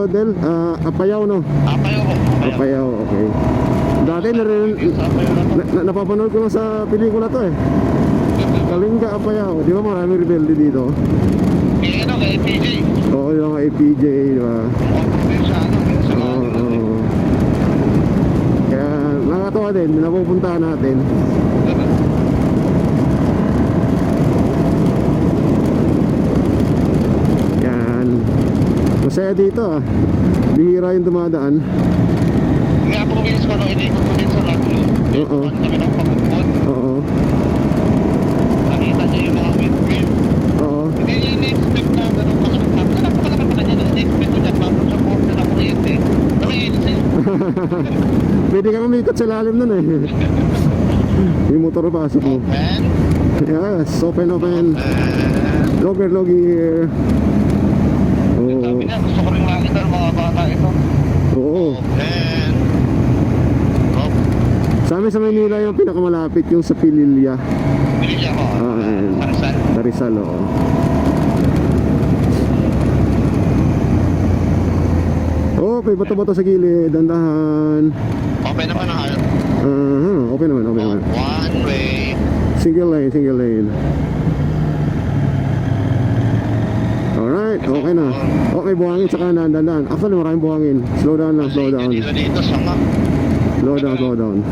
Del? Apayao, no? Apayaw po. Apayao, okay. Dati napapanood ko lang sa pelikula to eh. Kalinga, Apayao. Di ba maraming rebelde dito? Eh, ano, kay PJ. Oo, yung APJ, di ba? Oo. Kaya nakatawa din, napupuntahan natin. Yan. Masaya dito ah. Bihira yung dumadaan. Nga po bilis ko nung inikot ko din sa Laglo. Oo. Kami ng pagkukod. Oo. Nakita niya yung mga windmill. Oo. Hindi niya in-expect na gano'n kalakap. Kalakap pa kanya na in-expect ko dyan. Mapos sa porta na kuryente. Nakainis. Pwede kang umikot sa lalim nun eh. Yung motor pasok mo. Open. Yes, open. Logger, logger. Oo. Sabi niya, gusto ko rin makita ng mga bata ito. Oo. Open. Op. Sa amin sa Maynila yung pinakamalapit yung sa Pililya. Binigyan ko. Ayun. Parisan. Sa Rizal, oo. Okay, bato-bato sa gilid, dandahan. Open naman ang hayo. Open naman. One way. Single lane. Alright, okay na. Okay, buhangin sa kanan, dandahan. Actually, maraming buhangin. Slow down lang, slow down. Dito, sama. Slow down.